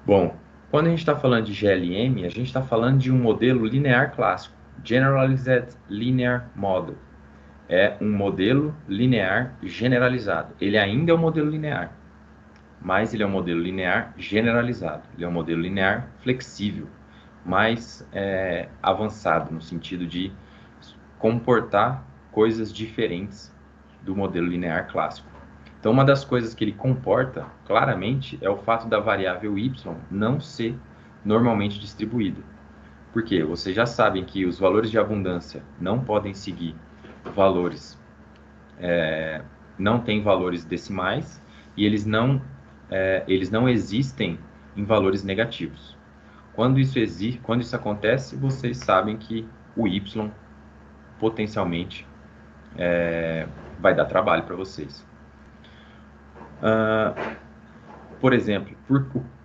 Bom, quando a gente está falando de GLM, a gente está falando de um modelo linear clássico, Generalized Linear Model. É um modelo linear generalizado. Ele ainda é um modelo linear, mas ele é um modelo linear generalizado. Ele é um modelo linear flexível, mais avançado, no sentido de comportar coisas diferentes do modelo linear clássico. Então, uma das coisas que ele comporta claramente é o fato da variável y não ser normalmente distribuída. Por quê? Vocês já sabem que os valores de abundância não podem seguir valores, não têm valores decimais e eles não existem em valores negativos. Quando isso acontece, vocês sabem que o y potencialmente vai dar trabalho para vocês. Por exemplo,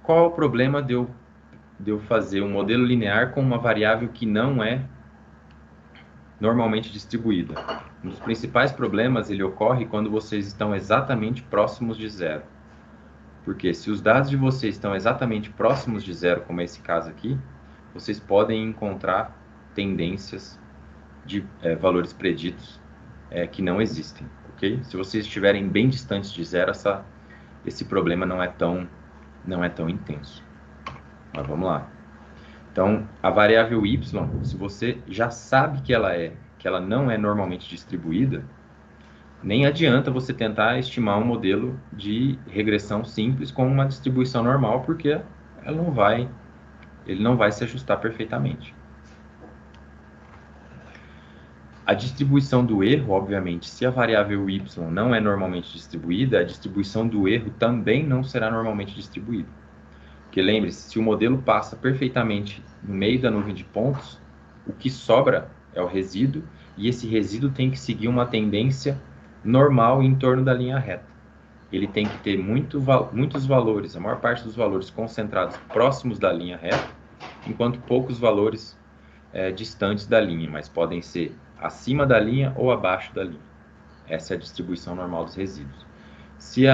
qual é o problema de eu fazer um modelo linear com uma variável que não é normalmente distribuída? Um dos principais problemas ele ocorre quando vocês estão exatamente próximos de zero. Porque se os dados de vocês estão exatamente próximos de zero, como é esse caso aqui, vocês podem encontrar tendências de valores preditos que não existem, ok? Se vocês estiverem bem distantes de zero, esse problema não é tão intenso. Mas vamos lá. Então, a variável y, se você já sabe que ela não é normalmente distribuída, nem adianta você tentar estimar um modelo de regressão simples com uma distribuição normal, porque ele não vai se ajustar perfeitamente. A distribuição do erro, obviamente, se a variável y não é normalmente distribuída, a distribuição do erro também não será normalmente distribuída. Porque lembre-se, se o modelo passa perfeitamente no meio da nuvem de pontos, o que sobra é o resíduo, e esse resíduo tem que seguir uma tendência normal em torno da linha reta. Ele tem que ter muitos valores, a maior parte dos valores concentrados próximos da linha reta, enquanto poucos valores distantes da linha, mas podem ser acima da linha ou abaixo da linha. Essa é a distribuição normal dos resíduos. Se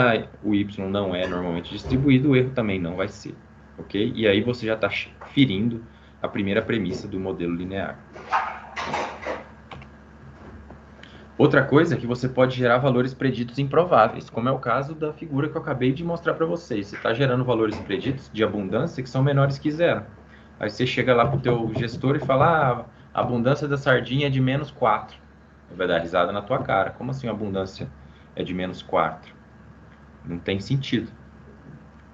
o y não é normalmente distribuído, o erro também não vai ser, ok? E aí você já está ferindo a primeira premissa do modelo linear. Outra coisa é que você pode gerar valores preditos improváveis, como é o caso da figura que eu acabei de mostrar para vocês. Você está gerando valores preditos de abundância que são menores que zero. Aí você chega lá para o teu gestor e fala, a abundância da sardinha é de menos 4. Ele vai dar risada na tua cara. Como assim a abundância é de menos 4? Não tem sentido.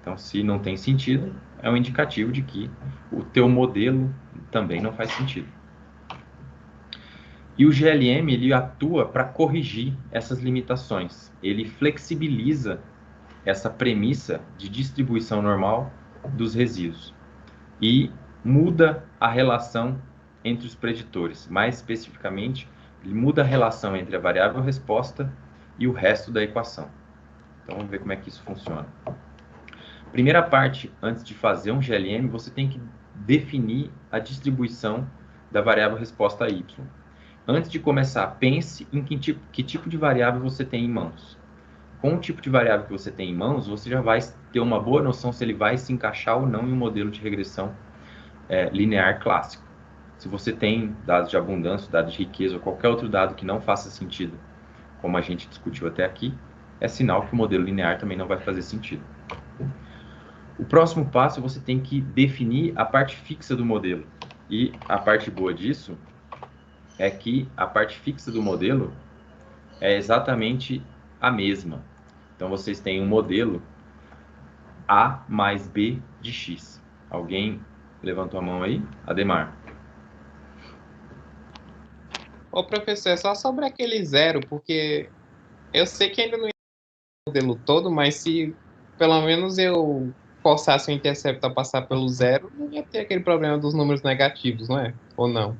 Então, se não tem sentido, é um indicativo de que o teu modelo também não faz sentido. E o GLM ele atua para corrigir essas limitações. Ele flexibiliza essa premissa de distribuição normal dos resíduos e muda a relação entre os preditores. Mais especificamente, ele muda a relação entre a variável resposta e o resto da equação. Então, vamos ver como é que isso funciona. Primeira parte, antes de fazer um GLM, você tem que definir a distribuição da variável resposta y. Antes de começar, pense em que tipo de variável você tem em mãos. Com o tipo de variável que você tem em mãos, você já vai ter uma boa noção se ele vai se encaixar ou não em um modelo de regressão linear clássico. Se você tem dados de abundância, dados de riqueza ou qualquer outro dado que não faça sentido, como a gente discutiu até aqui, é sinal que o modelo linear também não vai fazer sentido. O próximo passo, você tem que definir a parte fixa do modelo. E a parte boa disso é que a parte fixa do modelo é exatamente a mesma. Então, vocês têm um modelo A mais B de X. Alguém levantou a mão aí? Ademar. Ô, professor, é só sobre aquele zero, porque eu sei que ainda não ia o modelo todo, mas se pelo menos eu forçasse o intercepto a passar pelo zero, não ia ter aquele problema dos números negativos, não é? Ou não?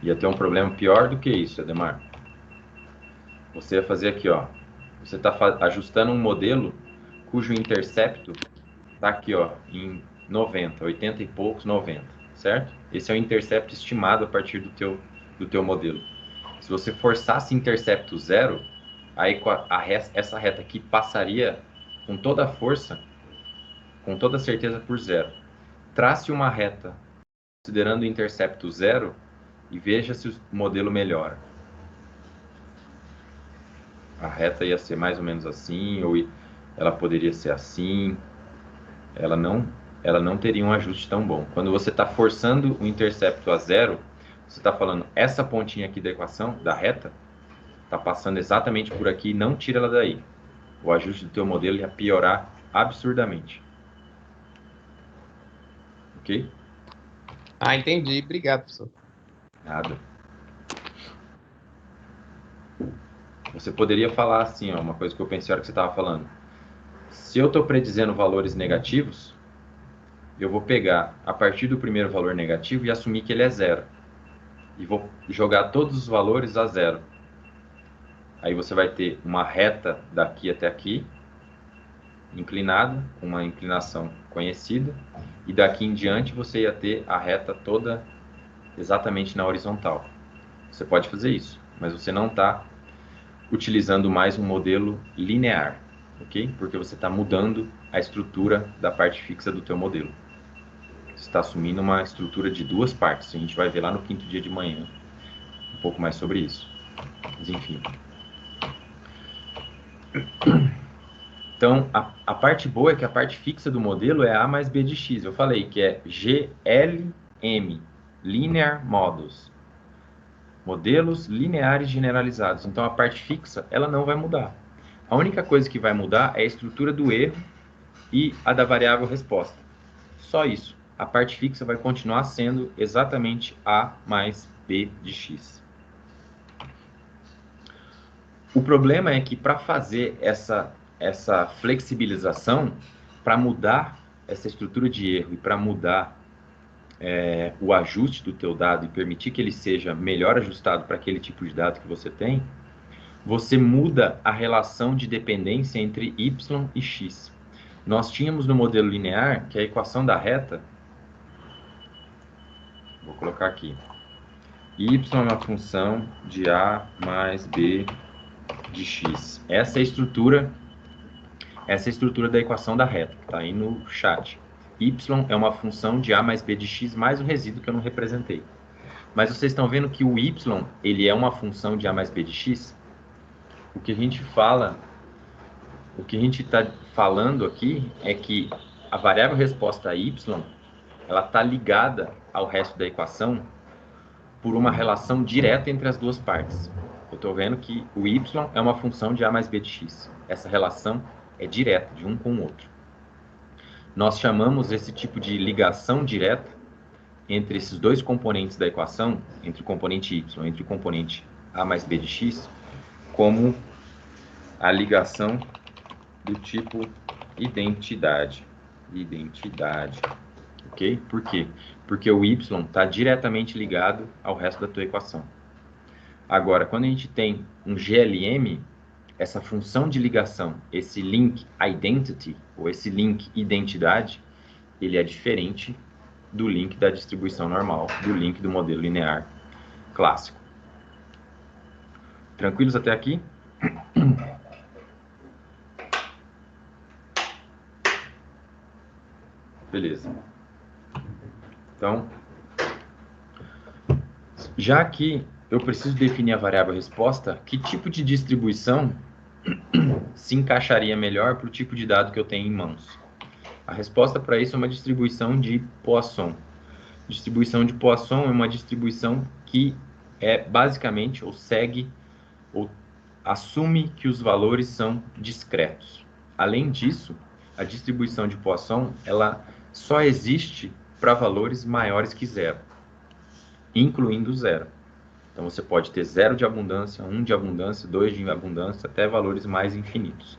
Ia ter um problema pior do que isso, Ademar. Você ia fazer aqui, ó. Você está ajustando um modelo cujo intercepto está aqui, ó, em 90, 80 e poucos, 90, certo? Esse é o intercepto estimado a partir do teu modelo. Se você forçasse intercepto zero, aí essa reta aqui passaria com toda a força com toda certeza por zero. Trace uma reta considerando o intercepto zero e veja se o modelo melhora. A reta ia ser mais ou menos assim, ou ela poderia ser assim. Ela não teria um ajuste tão bom. Quando você está forçando o intercepto a zero, você está falando, essa pontinha aqui da equação, da reta, está passando exatamente por aqui, não tira ela daí. O ajuste do teu modelo ia piorar absurdamente. Ok? Ah, entendi. Obrigado, professor. Nada. Você poderia falar assim, ó, uma coisa que eu pensei na hora que você estava falando. Se eu estou predizendo valores negativos, eu vou pegar a partir do primeiro valor negativo e assumir que ele é zero. E vou jogar todos os valores a zero. Aí você vai ter uma reta daqui até aqui, inclinada, com uma inclinação conhecida, e daqui em diante você ia ter a reta toda exatamente na horizontal. Você pode fazer isso, mas você não está utilizando mais um modelo linear, ok? Porque você está mudando a estrutura da parte fixa do teu modelo. Você está assumindo uma estrutura de duas partes. A gente vai ver lá no quinto dia de manhã um pouco mais sobre isso. Mas enfim. Então, a parte boa é que a parte fixa do modelo é A mais B de X. Eu falei que é GLM, Linear Models. Modelos lineares generalizados. Então, a parte fixa, ela não vai mudar. A única coisa que vai mudar é a estrutura do erro e a da variável resposta. Só isso. A parte fixa vai continuar sendo exatamente A mais B de X. O problema é que para fazer essa flexibilização, para mudar essa estrutura de erro e para mudar o ajuste do teu dado e permitir que ele seja melhor ajustado para aquele tipo de dado que você tem, você muda a relação de dependência entre y e x. Nós tínhamos no modelo linear que a equação da reta, vou colocar aqui, y é uma função de a mais b de x. Essa é a estrutura da equação da reta, que está aí no chat. Y é uma função de a mais b de x mais o resíduo que eu não representei. Mas vocês estão vendo que o y, ele é uma função de a mais b de x? O que a gente está falando aqui é que a variável resposta y, ela está ligada ao resto da equação por uma relação direta entre as duas partes. Eu estou vendo que o y é uma função de a mais b de x. Essa relação é direta, de um com o outro. Nós chamamos esse tipo de ligação direta entre esses dois componentes da equação, entre o componente y e entre o componente a mais b de x, como a ligação do tipo identidade. Identidade. Ok? Por quê? Porque o y está diretamente ligado ao resto da tua equação. Agora, quando a gente tem um GLM, essa função de ligação, esse link identity, ou esse link identidade, ele é diferente do link da distribuição normal, do link do modelo linear clássico. Tranquilos até aqui? Beleza. Então, já que eu preciso definir a variável resposta, que tipo de distribuição se encaixaria melhor para o tipo de dado que eu tenho em mãos? A resposta para isso é uma distribuição de Poisson. Distribuição de Poisson é uma distribuição que é basicamente, ou segue, ou assume que os valores são discretos. Além disso, a distribuição de Poisson, ela só existe para valores maiores que zero, incluindo zero. Então, você pode ter 0 de abundância, 1 de abundância, 2 de abundância, até valores mais infinitos.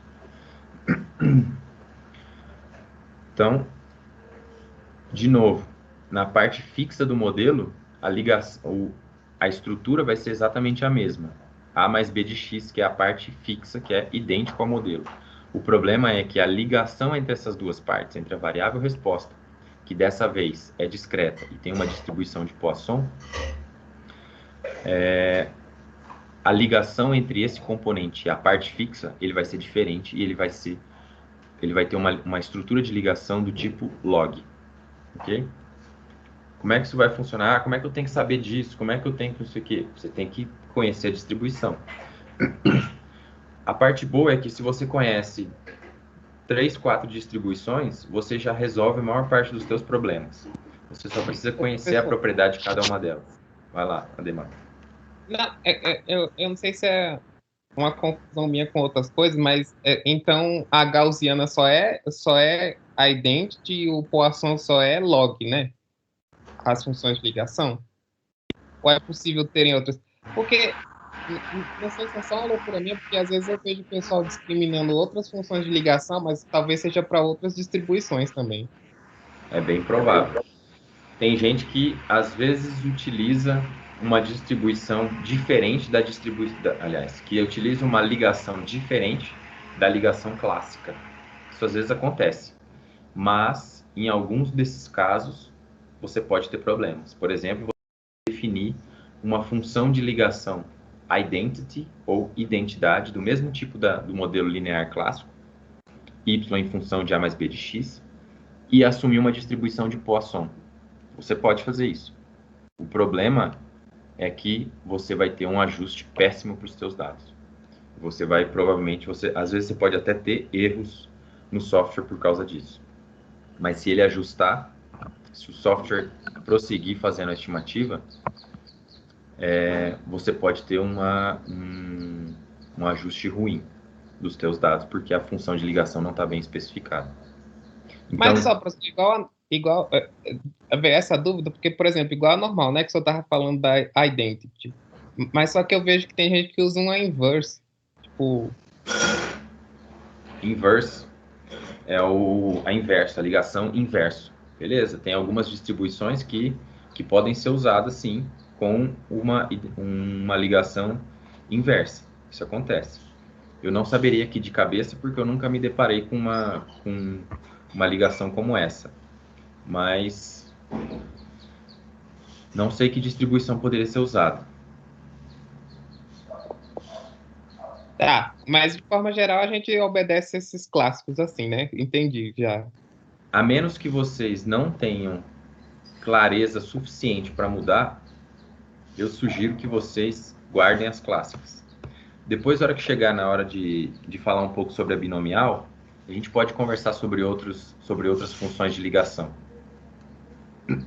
Então, de novo, na parte fixa do modelo, a estrutura vai ser exatamente a mesma. A mais B de x, que é a parte fixa, que é idêntico ao modelo. O problema é que a ligação entre essas duas partes, entre a variável resposta, que dessa vez é discreta e tem uma distribuição de Poisson, a ligação entre esse componente e a parte fixa, ele vai ser diferente e ele vai ser ele vai ter uma estrutura de ligação do tipo log, ok? Como é que isso vai funcionar? Como é que eu tenho que saber disso? Como é que eu tenho que não sei o quê? Você tem que conhecer a distribuição. A parte boa é que se você conhece 3, 4 distribuições, você já resolve a maior parte dos seus problemas. Você só precisa conhecer a propriedade de cada uma delas. Vai lá, Ademar. Não, eu não sei se é uma confusão minha com outras coisas, mas então a Gaussiana só é identity e o Poisson só é log, né? As funções de ligação? Ou é possível terem outras? Porque não sei se é só uma loucura minha, porque às vezes eu vejo o pessoal discriminando outras funções de ligação, mas talvez seja para outras distribuições também. É bem provável. Tem gente que às vezes utiliza uma distribuição diferente da distribuição, aliás, que utiliza uma ligação diferente da ligação clássica. Isso às vezes acontece, mas em alguns desses casos você pode ter problemas. Por exemplo, você definir uma função de ligação identity ou identidade do mesmo tipo do modelo linear clássico, y em função de a mais b de x, e assumir uma distribuição de Poisson. Você pode fazer isso. O problema é que você vai ter um ajuste péssimo para os seus dados. Você vai provavelmente, às vezes você pode até ter erros no software por causa disso. Mas se ele ajustar, se o software prosseguir fazendo a estimativa, você pode ter um ajuste ruim dos teus dados, porque a função de ligação não está bem especificada. Então, Mas só para igual ver essa dúvida, porque, por exemplo, igual a normal, né? Que você estava falando da identity. Mas só que eu vejo que tem gente que usa uma inverse. Tipo, inverse é a inversa, a ligação inverso. Beleza? Tem algumas distribuições que podem ser usadas, sim, com uma ligação inversa. Isso acontece. Eu não saberia aqui de cabeça porque eu nunca me deparei com uma ligação como essa. Mas não sei que distribuição poderia ser usada. tá, mas de forma geral a gente obedece esses clássicos assim, né? Entendi já. A menos que vocês não tenham clareza suficiente para mudar, eu sugiro que vocês guardem as clássicas. Depois, na hora que chegar na hora de falar um pouco sobre a binomial, a gente pode conversar sobre outras funções de ligação.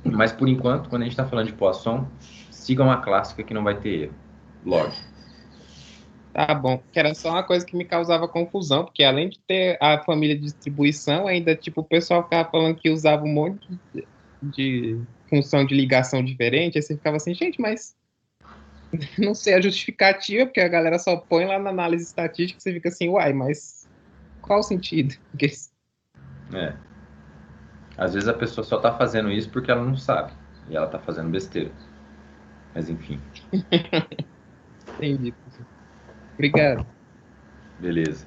Mas, por enquanto, quando a gente está falando de Poisson, sigam a clássica que não vai ter erro. Log. Tá bom, que era só uma coisa que me causava confusão, porque além de ter a família de distribuição, ainda, tipo, o pessoal ficava falando que usava um monte de função de ligação diferente, aí você ficava assim, gente, mas não sei a justificativa, porque a galera só põe lá na análise estatística, você fica assim, uai, mas qual o sentido? Porque, É. Às vezes a pessoa só está fazendo isso porque ela não sabe. E ela está fazendo besteira. Mas, enfim. entendi. Obrigado. Beleza.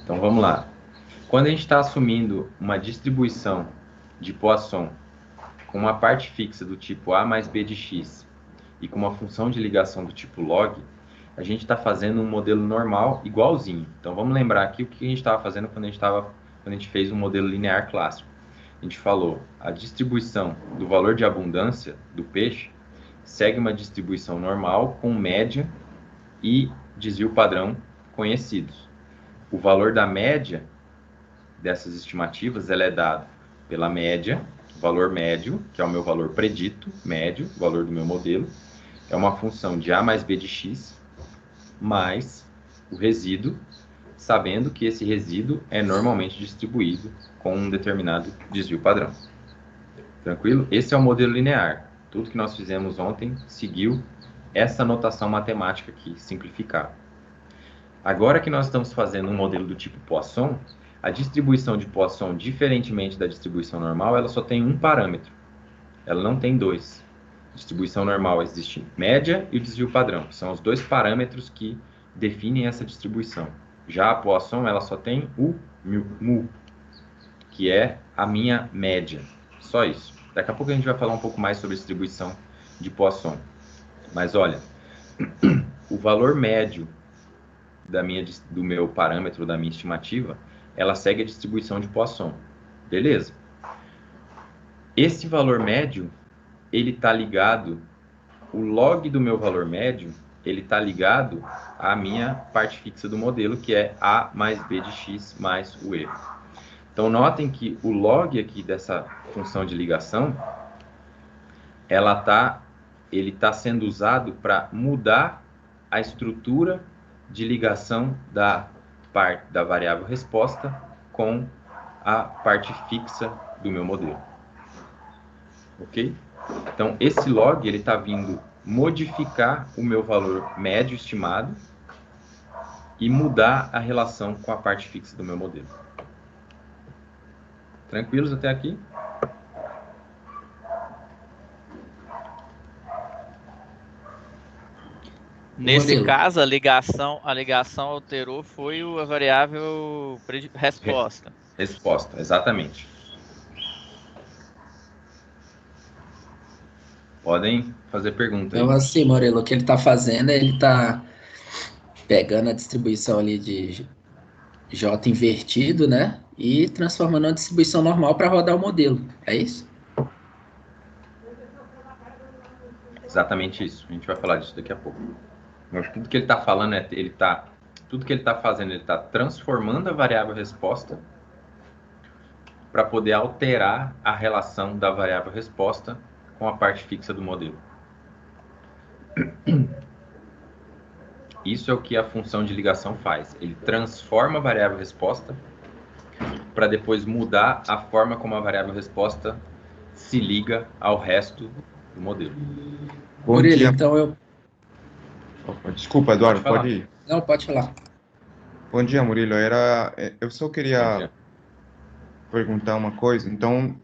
Então, vamos lá. Quando a gente está assumindo uma distribuição de Poisson com uma parte fixa do tipo a mais b de x e com uma função de ligação do tipo log, a gente está fazendo um modelo normal igualzinho. Então vamos lembrar aqui o que a gente estava fazendo quando a gente fez um modelo linear clássico. A gente falou, a distribuição do valor de abundância do peixe segue uma distribuição normal com média e desvio padrão conhecidos. O valor da média dessas estimativas ela é dado pela média, valor médio, que é o meu valor predito, médio, valor do meu modelo, é uma função de a mais b de x, mais o resíduo, sabendo que esse resíduo é normalmente distribuído com um determinado desvio padrão. Tranquilo? Esse é o modelo linear. Tudo que nós fizemos ontem seguiu essa notação matemática aqui, simplificada. Agora que nós estamos fazendo um modelo do tipo Poisson, a distribuição de Poisson, diferentemente da distribuição normal, ela só tem um parâmetro. Ela não tem dois. Distribuição normal existe média e o desvio padrão. São os dois parâmetros que definem essa distribuição. Já a Poisson, ela só tem o mu, que é a minha média. Só isso. Daqui a pouco a gente vai falar um pouco mais sobre distribuição de Poisson. Mas olha, o valor médio do meu parâmetro, da minha estimativa, ela segue a distribuição de Poisson. Beleza. Esse valor médio, ele está ligado, o log do meu valor médio, ele está ligado à minha parte fixa do modelo, que é A mais B de X mais o erro. Então, notem que o log aqui dessa função de ligação, ele está sendo usado para mudar a estrutura de ligação da variável resposta com a parte fixa do meu modelo. Ok? Então, esse log ele está vindo modificar o meu valor médio estimado e mudar a relação com a parte fixa do meu modelo. Tranquilos até aqui? Nesse caso, a ligação alterou foi a variável resposta. Resposta, exatamente. Podem fazer pergunta aí. Então, assim, Murilo, o que ele está fazendo é ele está pegando a distribuição ali de J invertido, né? E transformando a distribuição normal para rodar o modelo. É isso? Exatamente isso. A gente vai falar disso daqui a pouco. Mas tudo que ele está falando tudo que ele está fazendo, ele está transformando a variável resposta para poder alterar a relação da variável resposta com a parte fixa do modelo. Isso é o que a função de ligação faz. Ele transforma a variável resposta para depois mudar a forma como a variável resposta se liga ao resto do modelo. Murilo, então eu... Desculpa, Eduardo, pode ir. Não, pode falar. Bom dia, Murilo. Eu só queria perguntar uma coisa. Então,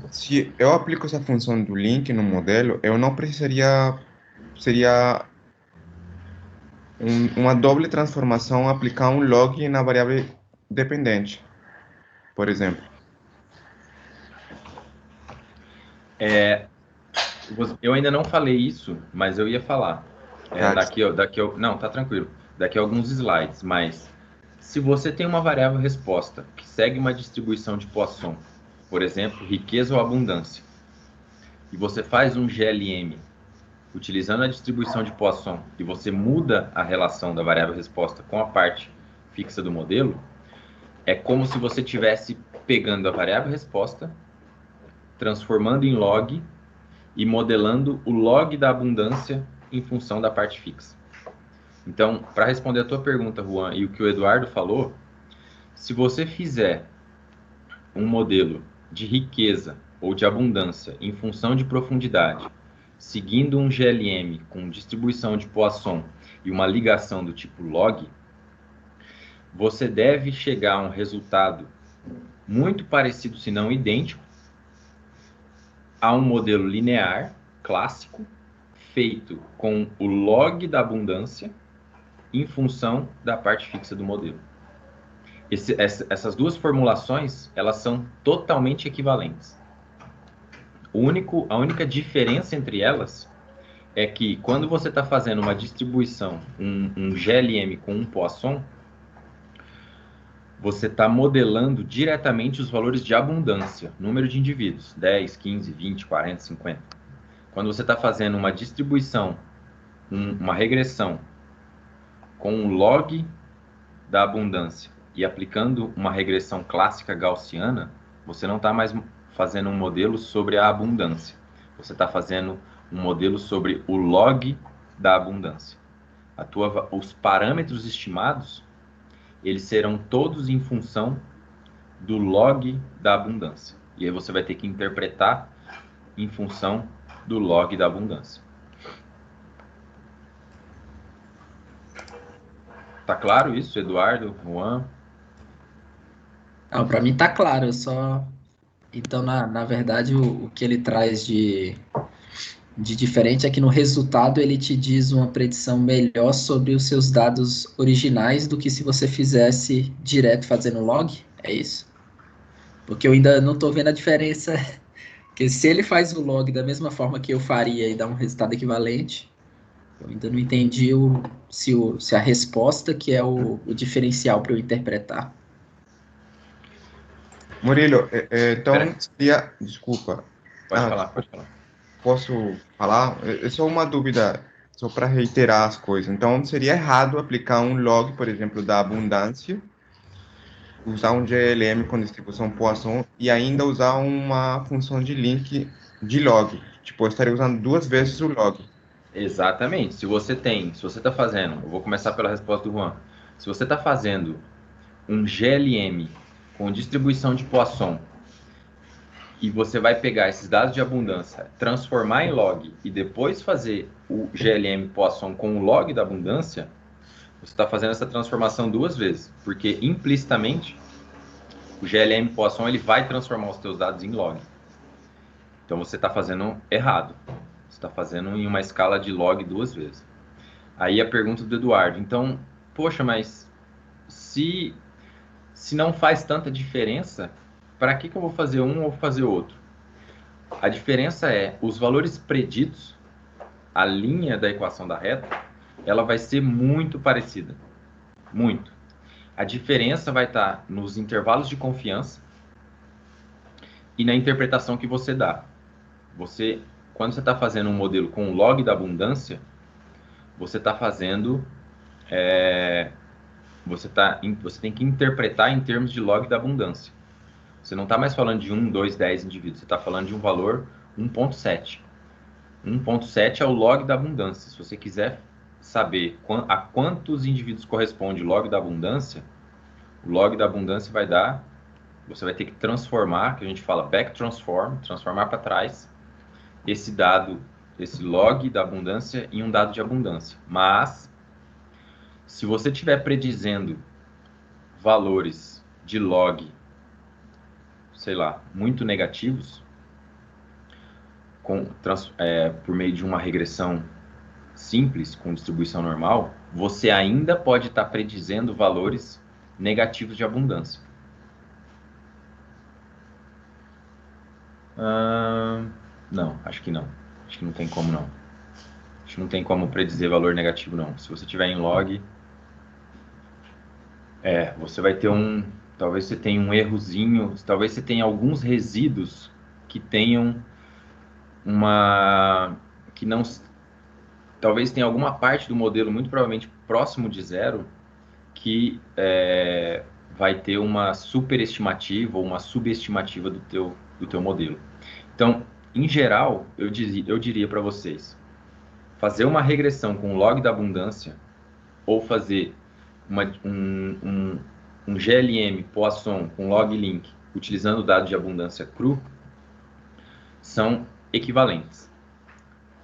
se eu aplico essa função do link no modelo, eu não precisaria... Seria uma doble transformação aplicar um log na variável dependente, por exemplo. Eu ainda não falei isso, mas eu ia falar. Não, tá tranquilo. Daqui a alguns slides, mas se você tem uma variável resposta que segue uma distribuição de Poisson, por exemplo, riqueza ou abundância, e você faz um GLM utilizando a distribuição de Poisson e você muda a relação da variável resposta com a parte fixa do modelo, é como se você estivesse pegando a variável resposta, transformando em log e modelando o log da abundância em função da parte fixa. Então, para responder a tua pergunta, Juan, e o que o Eduardo falou, se você fizer um modelo de riqueza ou de abundância em função de profundidade, seguindo um GLM com distribuição de Poisson e uma ligação do tipo log, você deve chegar a um resultado muito parecido, se não idêntico, a um modelo linear clássico feito com o log da abundância em função da parte fixa do modelo. Essas duas formulações, elas são totalmente equivalentes. A única diferença entre elas é que quando você está fazendo uma distribuição, um GLM com um Poisson, você está modelando diretamente os valores de abundância, número de indivíduos, 10, 15, 20, 40, 50. Quando você está fazendo uma distribuição, uma regressão com um log da abundância e aplicando uma regressão clássica gaussiana, você não está mais fazendo um modelo sobre a abundância. Você está fazendo um modelo sobre o log da abundância. Os parâmetros estimados, eles serão todos em função do log da abundância. E aí você vai ter que interpretar em função do log da abundância. Tá claro isso, Eduardo, Juan? Não, para mim tá claro, eu só... Então, na verdade, o que ele traz de diferente é que no resultado ele te diz uma predição melhor sobre os seus dados originais do que se você fizesse direto fazendo log, é isso? Porque eu ainda não estou vendo a diferença, porque se ele faz o log da mesma forma que eu faria e dá um resultado equivalente... Eu ainda não entendi se a resposta que é o diferencial para eu interpretar. Murilo, então Pera. seria... Desculpa. Pode falar, pode falar. Posso falar? É só uma dúvida, só para reiterar as coisas. Então, seria errado aplicar um log, por exemplo, da abundância, usar um GLM com distribuição Poisson e ainda usar uma função de link de log. Tipo, eu estaria usando 2 vezes o log. Exatamente. Se você está fazendo, eu vou começar pela resposta do Juan. Se você está fazendo um GLM com distribuição de Poisson e você vai pegar esses dados de abundância, transformar em log e depois fazer o GLM Poisson com o log da abundância, você está fazendo essa transformação 2 vezes, porque implicitamente o GLM Poisson ele vai transformar os teus dados em log. Então você está fazendo errado. Você está fazendo em uma escala de log 2 vezes. Aí a pergunta do Eduardo. Então, poxa, mas se não faz tanta diferença, para que eu vou fazer um ou fazer outro? A diferença é os valores preditos, a linha da equação da reta, ela vai ser muito parecida. Muito. A diferença vai estar nos intervalos de confiança e na interpretação que você dá. Quando você está fazendo um modelo com o log da abundância, você está fazendo... Você tem que interpretar em termos de log da abundância. Você não está mais falando de 1, 2, 10 indivíduos. Você está falando de um valor 1.7. 1.7 é o log da abundância. Se você quiser saber a quantos indivíduos corresponde o log da abundância, o log da abundância vai dar... Você vai ter que transformar, que a gente fala back transform, transformar para trás, esse dado, esse log da abundância em um dado de abundância. Mas, se você estiver predizendo valores de log, sei lá, muito negativos, por meio de uma regressão simples, com distribuição normal, você ainda pode estar predizendo valores negativos de abundância. Não, acho que não. Acho que não tem como não. Acho que não tem como predizer valor negativo não. Se você tiver em log, você vai ter talvez você tenha um errozinho, talvez você tenha alguns resíduos que tenham talvez tenha alguma parte do modelo, muito provavelmente próximo de zero, que vai ter uma superestimativa ou uma subestimativa do teu modelo. Então, em geral, eu diria para vocês, fazer uma regressão com o log da abundância ou fazer um GLM Poisson com log link utilizando dados de abundância cru são equivalentes.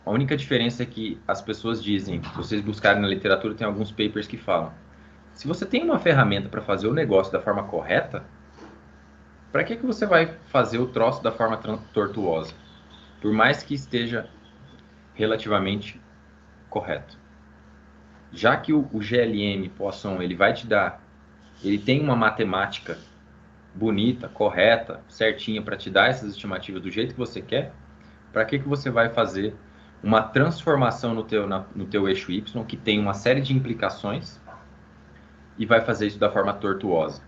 A única diferença é que as pessoas dizem, se vocês buscarem na literatura, tem alguns papers que falam, se você tem uma ferramenta para fazer o negócio da forma correta, para que você vai fazer o troço da forma tortuosa? Por mais que esteja relativamente correto. Já que o GLM Poisson, ele tem uma matemática bonita, correta, certinha para te dar essas estimativas do jeito que você quer, para que você vai fazer uma transformação no teu eixo Y, que tem uma série de implicações, e vai fazer isso da forma tortuosa?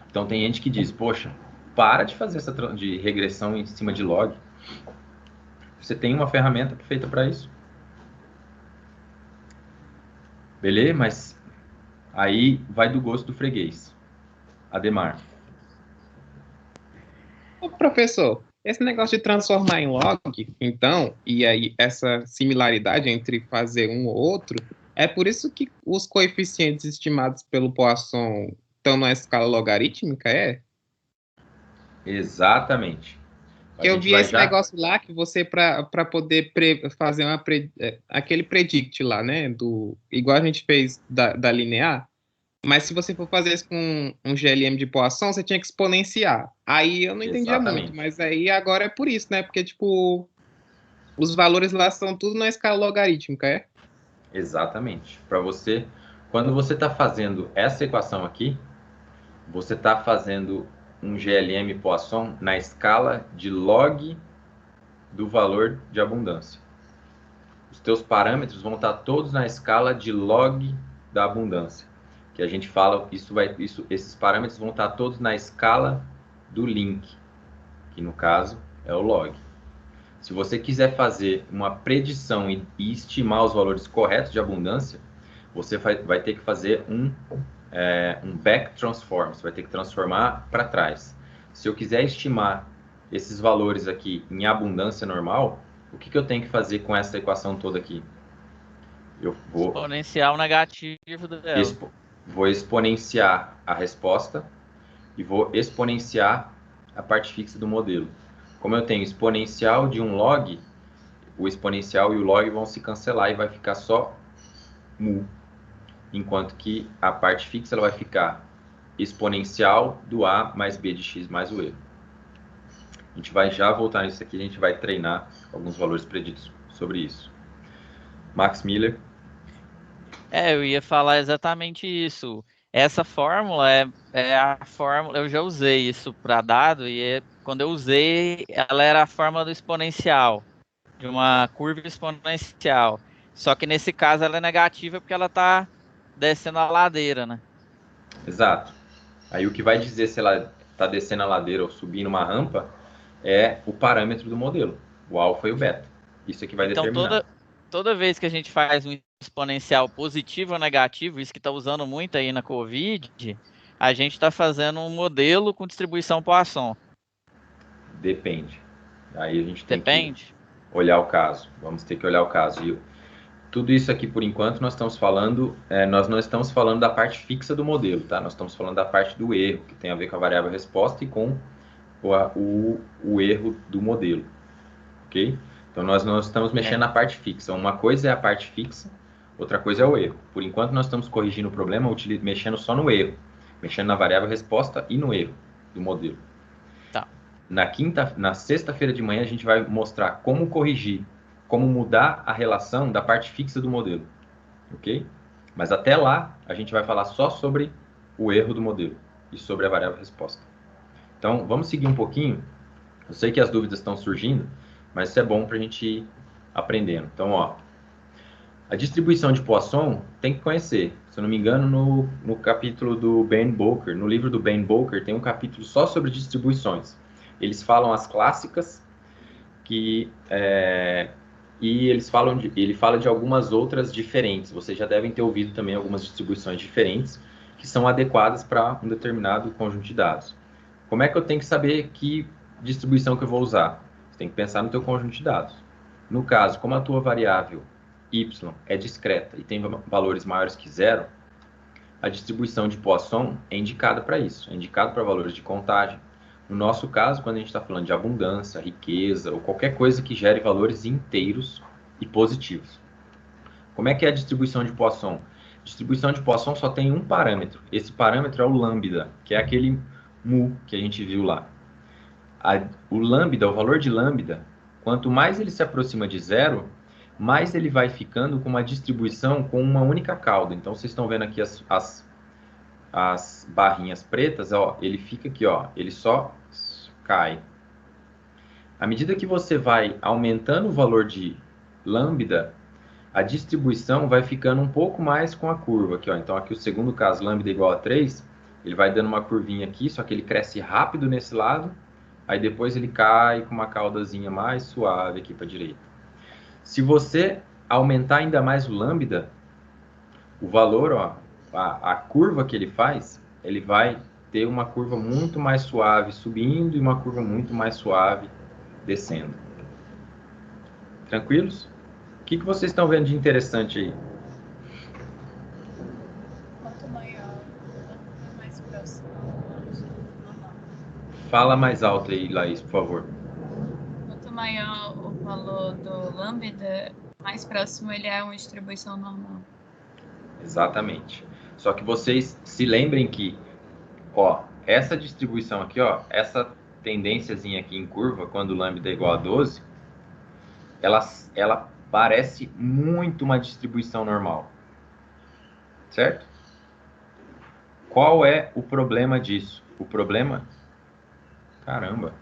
Então tem gente que diz, poxa, para de fazer de regressão em cima de log. Você tem uma ferramenta feita para isso. Beleza? Mas aí vai do gosto do freguês. Ademar. Ô, professor, esse negócio de transformar em log, então, e aí essa similaridade entre fazer um ou outro, é por isso que os coeficientes estimados pelo Poisson estão na escala logarítmica, é? Exatamente. Que eu vi esse negócio lá que você, para poder fazer aquele predict lá, né? Igual a gente fez da linear, mas se você for fazer isso com um GLM de Poisson, você tinha que exponenciar. Aí eu não entendia muito, mas aí agora é por isso, né? Porque, tipo, os valores lá são tudo na escala logarítmica, é? Exatamente. Quando você está fazendo essa equação aqui, você está fazendo um GLM Poisson na escala de log do valor de abundância. os teus parâmetros vão estar todos na escala de log da abundância. Que a gente fala, esses parâmetros vão estar todos na escala do link, que no caso é o log. Se você quiser fazer uma predição e estimar os valores corretos de abundância, você vai ter que fazer um back transform, você vai ter que transformar para trás. Se eu quiser estimar esses valores aqui em abundância normal, o que eu tenho que fazer com essa equação toda aqui? Eu vou exponencial negativo dela. Vou exponenciar a resposta e vou exponenciar a parte fixa do modelo. Como eu tenho exponencial de um log, o exponencial e o log vão se cancelar e vai ficar só mu. Enquanto que a parte fixa ela vai ficar exponencial do A mais B de x mais o erro. A gente vai já voltar nisso aqui, a gente vai treinar alguns valores preditos sobre isso. Max Miller. Eu ia falar exatamente isso. Essa fórmula é a fórmula, eu já usei isso para dado, e quando eu usei, ela era a fórmula do exponencial, de uma curva exponencial. Só que nesse caso ela é negativa porque ela está descendo a ladeira, né? Exato. Aí o que vai dizer se ela está descendo a ladeira ou subindo uma rampa é o parâmetro do modelo, o alfa e o beta. Isso aqui vai determinar. Então toda vez que a gente faz um exponencial positivo ou negativo, isso que está usando muito aí na Covid, a gente está fazendo um modelo com distribuição Poisson. Depende. Aí a gente tem Depende. que olhar o caso. Vamos ter que olhar o caso. E tudo isso aqui, por enquanto, nós estamos falando, nós não estamos falando da parte fixa do modelo, tá? Nós estamos falando da parte do erro, que tem a ver com a variável resposta e com o erro do modelo, ok? Então, nós não estamos mexendo na parte fixa. Uma coisa é a parte fixa, outra coisa é o erro. Por enquanto, nós estamos corrigindo o problema mexendo só no erro, mexendo na variável resposta e no erro do modelo. Tá. Na sexta-feira de manhã, a gente vai mostrar como corrigir, como mudar a relação da parte fixa do modelo, ok? Mas até lá, a gente vai falar só sobre o erro do modelo e sobre a variável resposta. Então, vamos seguir um pouquinho. Eu sei que as dúvidas estão surgindo, mas isso é bom para a gente ir aprendendo. Então, ó, a distribuição de Poisson tem que conhecer. Se eu não me engano, no capítulo do Ben Bowker, no livro do Ben Bowker, tem um capítulo só sobre distribuições. Eles falam as clássicas, e ele fala de algumas outras diferentes. Vocês já devem ter ouvido também algumas distribuições diferentes que são adequadas para um determinado conjunto de dados. Como é que eu tenho que saber que distribuição que eu vou usar? Você tem que pensar no teu conjunto de dados. No caso, como a tua variável y é discreta e tem valores maiores que zero, a distribuição de Poisson é indicada para isso, é indicada para valores de contagem. No nosso caso, quando a gente está falando de abundância, riqueza ou qualquer coisa que gere valores inteiros e positivos. Como é que é a distribuição de Poisson? A distribuição de Poisson só tem um parâmetro. Esse parâmetro é o lambda, que é aquele mu que a gente viu lá. O lambda, o valor de lambda, quanto mais ele se aproxima de zero, mais ele vai ficando com uma distribuição com uma única cauda. Então, vocês estão vendo aqui as barrinhas pretas, ó, ele fica aqui, ó, ele só cai. À medida que você vai aumentando o valor de lambda, a distribuição vai ficando um pouco mais com a curva aqui, ó. Então, aqui o segundo caso, lambda igual a 3, ele vai dando uma curvinha aqui, só que ele cresce rápido nesse lado, aí depois ele cai com uma caudazinha mais suave aqui para a direita. Se você aumentar ainda mais o lambda, o valor, ó, a curva que ele faz, ele vai ter uma curva muito mais suave subindo e uma curva muito mais suave descendo. Tranquilos? O que vocês estão vendo de interessante aí? Quanto maior, mais próximo. Fala mais alto aí, Laís, por favor. Quanto maior o valor do lambda, mais próximo ele é uma distribuição normal. Exatamente. Só que vocês se lembrem que, ó, essa distribuição aqui, ó, essa tendênciazinha aqui em curva, quando o lambda é igual a 12, ela parece muito uma distribuição normal. Certo? Qual é o problema disso? O problema... Caramba.